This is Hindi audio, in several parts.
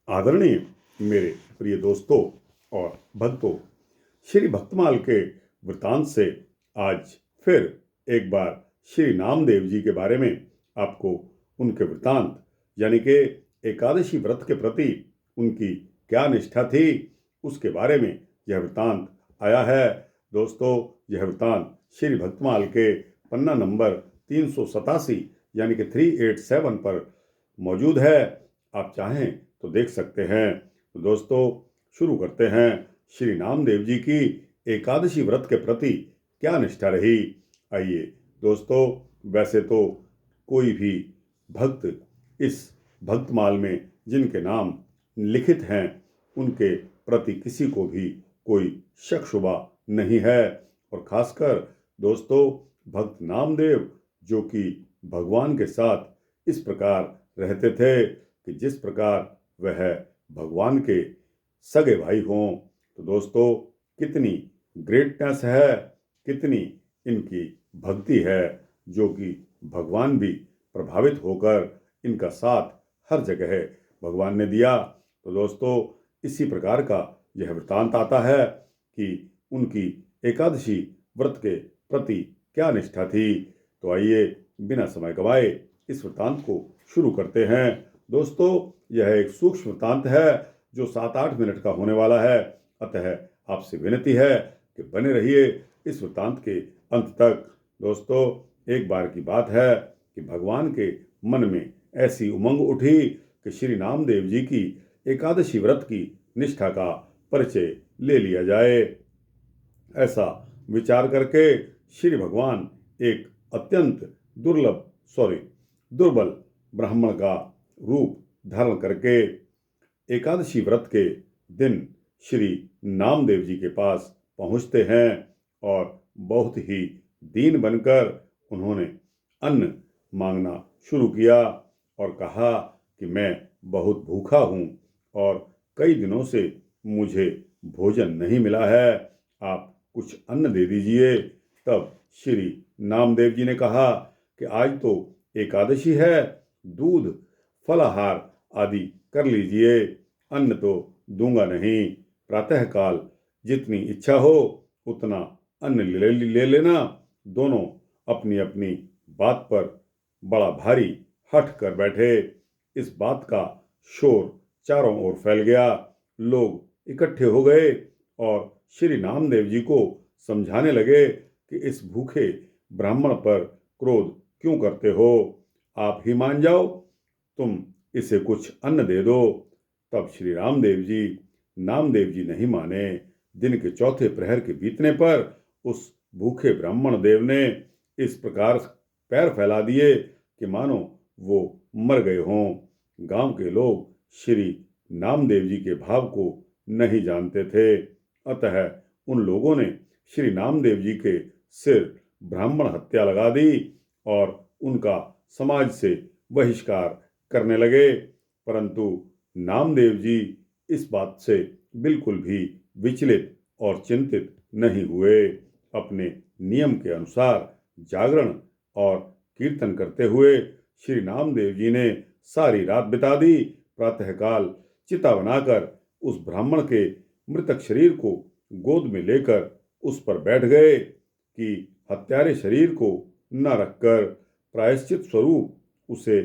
आदरणीय मेरे प्रिय दोस्तों और भक्तों, श्री भक्तमाल के वृतांत से आज फिर एक बार श्री नामदेव जी के बारे में आपको उनके वृतांत यानी कि एकादशी व्रत के प्रति उनकी क्या निष्ठा थी उसके बारे में यह वृतांत आया है। दोस्तों, यह वृतांत श्री भक्तमाल के पन्ना नंबर 387 यानी कि 387 पर मौजूद है। आप चाहें तो देख सकते हैं। तो दोस्तों, शुरू करते हैं। श्री नामदेव जी की एकादशी व्रत के प्रति क्या निष्ठा रही। आइए दोस्तों, वैसे तो कोई भी भक्त इस भक्तमाल में जिनके नाम लिखित हैं उनके प्रति किसी को भी कोई शक शुबा नहीं है। और खासकर दोस्तों, भक्त नामदेव जो कि भगवान के साथ इस प्रकार रहते थे कि जिस प्रकार वह भगवान के सगे भाई हों। तो दोस्तों, कितनी ग्रेटनेस है, कितनी इनकी भक्ति है, जो कि भगवान भी प्रभावित होकर इनका साथ हर जगह भगवान ने दिया। तो दोस्तों, इसी प्रकार का यह वृतांत आता है कि उनकी एकादशी व्रत के प्रति क्या निष्ठा थी। तो आइए बिना समय गवाए इस वृतांत को शुरू करते हैं। दोस्तों, यह एक सूक्ष्म वृतांत है जो 7-8 मिनट का होने वाला है। अतः आपसे विनती है कि बने रहिए इस वृतांत के अंत तक। दोस्तों, एक बार की बात है कि भगवान के मन में ऐसी उमंग उठी कि श्री नामदेव जी की एकादशी व्रत की निष्ठा का परिचय ले लिया जाए। ऐसा विचार करके श्री भगवान एक अत्यंत दुर्बल ब्राह्मण का रूप धारण करके एकादशी व्रत के दिन श्री नामदेव जी के पास पहुंचते हैं और बहुत ही दीन बनकर उन्होंने अन्न मांगना शुरू किया और कहा कि मैं बहुत भूखा हूं और कई दिनों से मुझे भोजन नहीं मिला है, आप कुछ अन्न दे दीजिए। तब श्री नामदेव जी ने कहा कि आज तो एकादशी है, दूध फलाहार आदि कर लीजिए, अन्न तो दूंगा नहीं। प्रातःकाल जितनी इच्छा हो उतना अन्न ले लेना। दोनों अपनी अपनी बात पर बड़ा भारी हठ कर बैठे। इस बात का शोर चारों ओर फैल गया। लोग इकट्ठे हो गए और श्री नामदेव जी को समझाने लगे कि इस भूखे ब्राह्मण पर क्रोध क्यों करते हो, आप ही मान जाओ, तुम इसे कुछ अन्न दे दो। तब श्री नामदेव जी नहीं माने। दिन के चौथे प्रहर के बीतने पर उस भूखे ब्राह्मण देव ने इस प्रकार पैर फैला दिए कि मानो वो मर गए हों। गांव के लोग श्री नामदेव जी के भाव को नहीं जानते थे। अतः उन लोगों ने श्री नामदेव जी के सिर ब्राह्मण हत्या लगा दी और उनका समाज से बहिष्कार करने लगे। परंतु नामदेव जी इस बात से बिल्कुल भी विचलित और चिंतित नहीं हुए। अपने नियम के अनुसार जागरण और कीर्तन करते हुए श्री नामदेव जी ने सारी रात बिता दी। प्रातःकाल चिता बनाकर उस ब्राह्मण के मृतक शरीर को गोद में लेकर उस पर बैठ गए कि हत्यारे शरीर को न रखकर प्रायश्चित स्वरूप उसे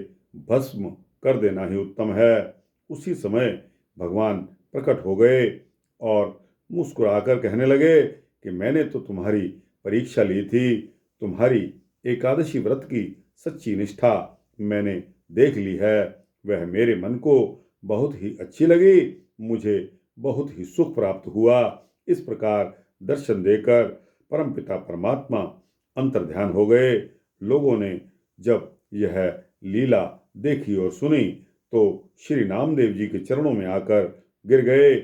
भस्म कर देना ही उत्तम है। उसी समय भगवान प्रकट हो गए और मुस्कुराकर कहने लगे कि मैंने तो तुम्हारी परीक्षा ली थी, तुम्हारी एकादशी व्रत की सच्ची निष्ठा मैंने देख ली है। वह मेरे मन को बहुत ही अच्छी लगी, मुझे बहुत ही सुख प्राप्त हुआ। इस प्रकार दर्शन देकर परमपिता परमात्मा अंतर्ध्यान हो गए। लोगों ने जब यह लीला देखी और सुनी तो श्री नामदेव जी के चरणों में आकर गिर गए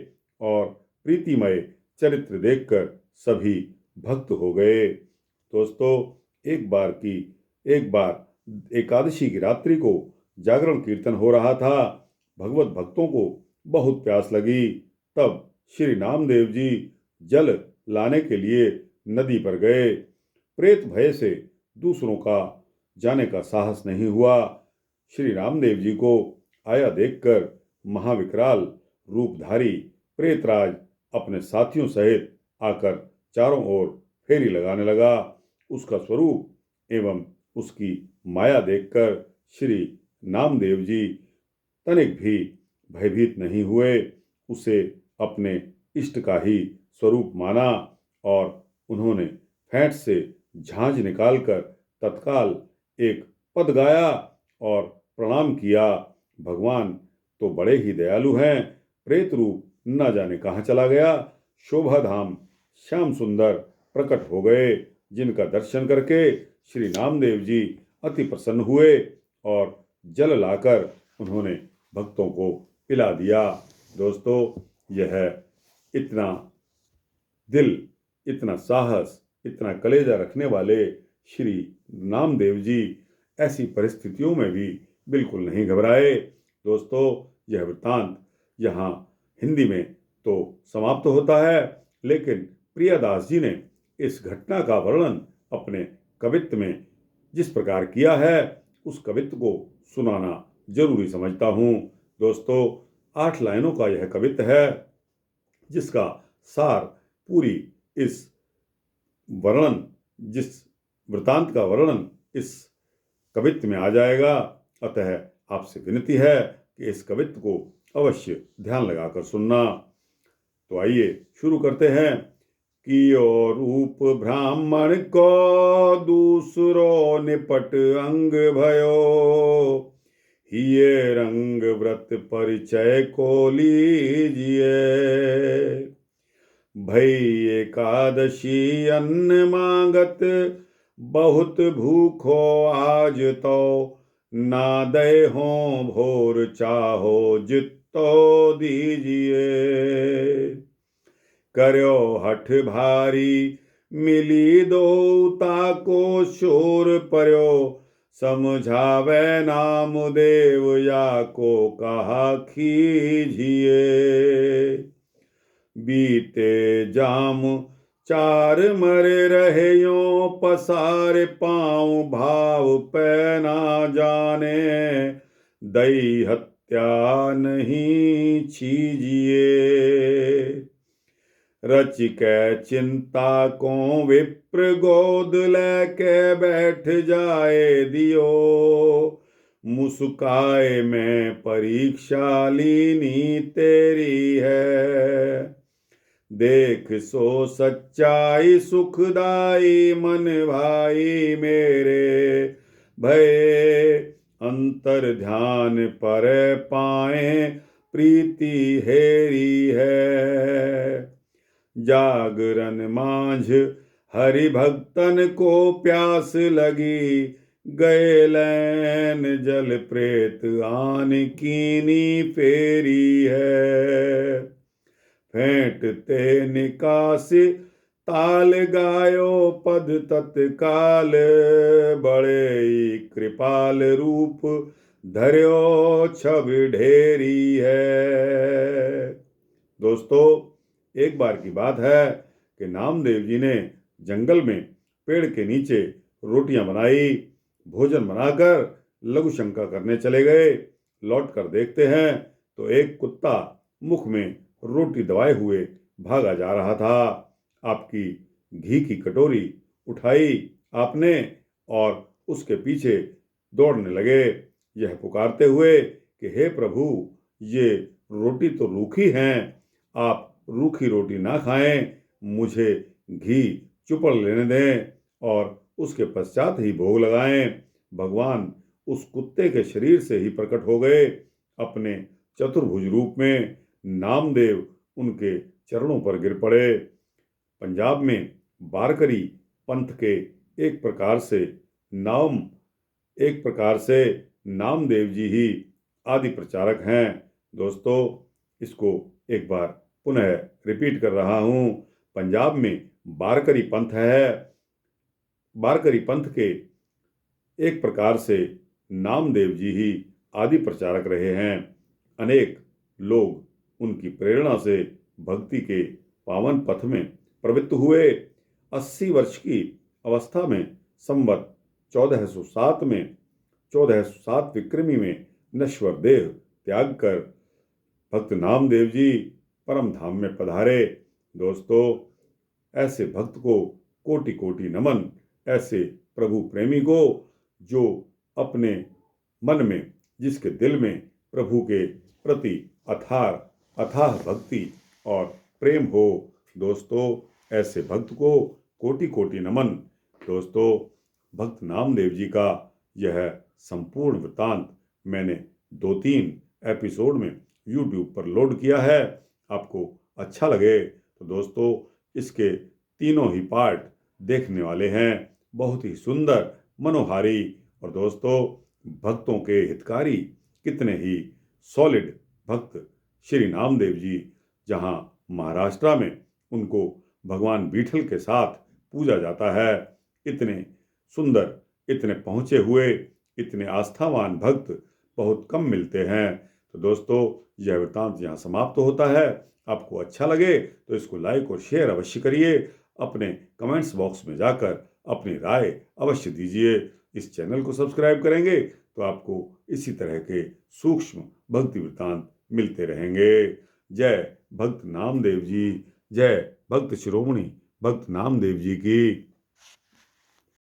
और प्रीतिमय चरित्र देखकर सभी भक्त हो गए। दोस्तों, एक बार एकादशी की रात्रि को जागरण कीर्तन हो रहा था। भगवत भक्तों को बहुत प्यास लगी। तब श्री नामदेव जी जल लाने के लिए नदी पर गए। प्रेत भय से दूसरों का जाने का साहस नहीं हुआ। श्री रामदेव जी को आया देखकर महाविकराल रूपधारी प्रेतराज अपने साथियों सहित आकर चारों ओर फेरी लगाने लगा। उसका स्वरूप एवं उसकी माया देखकर श्री नामदेव जी तनिक भी भयभीत नहीं हुए। उसे अपने इष्ट का ही स्वरूप माना और उन्होंने फेंट से झांझ निकालकर तत्काल एक पद गाया और प्रणाम किया। भगवान तो बड़े ही दयालु हैं, प्रेत रूप न जाने कहाँ चला गया। शोभा धाम श्याम सुंदर प्रकट हो गए, जिनका दर्शन करके श्री नामदेव जी अति प्रसन्न हुए और जल लाकर उन्होंने भक्तों को पिला दिया। दोस्तों, यह इतना दिल, इतना साहस, इतना कलेजा रखने वाले श्री नामदेव जी ऐसी परिस्थितियों में भी बिल्कुल नहीं घबराए। दोस्तों, यह वृत्तांत यहाँ हिंदी में तो समाप्त होता है, लेकिन प्रियादास जी ने इस घटना का वर्णन अपने कवित्त में जिस प्रकार किया है, उस कवित्त को सुनाना जरूरी समझता हूँ। दोस्तों, 8 लाइनों का यह कवित्त है, जिसका सार पूरी इस वर्णन, जिस वृत्तांत का वर्णन इस कवित्त में आ जाएगा। अतः आपसे विनती है कि इस कवित्त को अवश्य ध्यान लगाकर सुनना। तो आइए शुरू करते हैं। कियो रूप ब्राह्मण को दूसरो निपट अंग भयो, ये रंग व्रत परिचय को लीजिए। भई एकादशी अन्न मांगत, बहुत भूखो आज तो, ना दे हो भोर चाहो जितो दीजिए। कर्यो हठ भारी मिली दो ताको शोर पर्यो, समझावे नाम देव या को कहा खीजिए। बीते जाम 4 मरे रहे यो, पसार पाँव भाव पै ना जाने, दई हत्या नहीं छीजिए। रच के चिंता को विप्र गोद लेके बैठ जाए दियो, मुस्काए में परीक्षा लीनी तेरी है। देख सो सच्चाई सुखदाई मन भाई मेरे, भय अंतर ध्यान पर पाए प्रीति हेरी है। जागरण मांझ हरि भक्तन को प्यास लगी, गए लैन जल प्रेत आन कीनी फेरी है। फेंटते निकास ताल गायो पद तत्काल, बड़े कृपाल रूप धर्यो छवि ढेरी है। दोस्तों, एक बार की बात है कि नामदेव जी ने जंगल में पेड़ के नीचे रोटियां बनाई। भोजन बनाकर लघु शंका करने चले गए। लौट कर देखते हैं तो एक कुत्ता मुख में रोटी दबाए हुए भागा जा रहा था। आपकी घी की कटोरी उठाई आपने और उसके पीछे दौड़ने लगे, यह पुकारते हुए कि हे प्रभु, ये रोटी तो रूखी हैं, आप रूखी रोटी ना खाएं, मुझे घी चुपड़ लेने दें और उसके पश्चात ही भोग लगाएं। भगवान उस कुत्ते के शरीर से ही प्रकट हो गए अपने चतुर्भुज रूप में। नामदेव उनके चरणों पर गिर पड़े। पंजाब में वारकरी पंथ के एक प्रकार से नामदेव जी ही आदि प्रचारक हैं। दोस्तों, इसको एक बार पुनः रिपीट कर रहा हूँ। पंजाब में वारकरी पंथ है। वारकरी पंथ के एक प्रकार से नामदेव जी ही आदि प्रचारक रहे हैं। अनेक लोग उनकी प्रेरणा से भक्ति के पावन पथ में प्रवृत्त हुए। 80 वर्ष की अवस्था में संवत 1407 विक्रमी में नश्वर देह त्याग कर भक्त नामदेव जी परम धाम में पधारे। दोस्तों, ऐसे भक्त को कोटि कोटि नमन, ऐसे प्रभु प्रेमी को जो अपने मन में, जिसके दिल में प्रभु के प्रति अथाह भक्ति और प्रेम हो। दोस्तों, ऐसे भक्त को कोटि कोटि नमन। दोस्तों, भक्त नामदेव जी का यह संपूर्ण वृत्तांत मैंने 2-3 एपिसोड में YouTube पर लोड किया है। आपको अच्छा लगे तो दोस्तों इसके तीनों ही पार्ट देखने वाले हैं। बहुत ही सुंदर, मनोहारी और दोस्तों भक्तों के हितकारी, कितने ही सॉलिड भक्त श्री नामदेव जी, जहां महाराष्ट्र में उनको भगवान विठल के साथ पूजा जाता है। इतने सुंदर, इतने पहुँचे हुए, इतने आस्थावान भक्त बहुत कम मिलते हैं। तो दोस्तों, यह वृत्तांत यहाँ समाप्त होता है। आपको अच्छा लगे तो इसको लाइक और शेयर अवश्य करिए। अपने कमेंट्स बॉक्स में जाकर अपनी राय अवश्य दीजिए। इस चैनल को सब्सक्राइब करेंगे तो आपको इसी तरह के सूक्ष्म भक्ति वृत्तांत मिलते रहेंगे। जय भक्त नामदेव जी, जय भक्त शिरोमणि भक्त नामदेव जी की।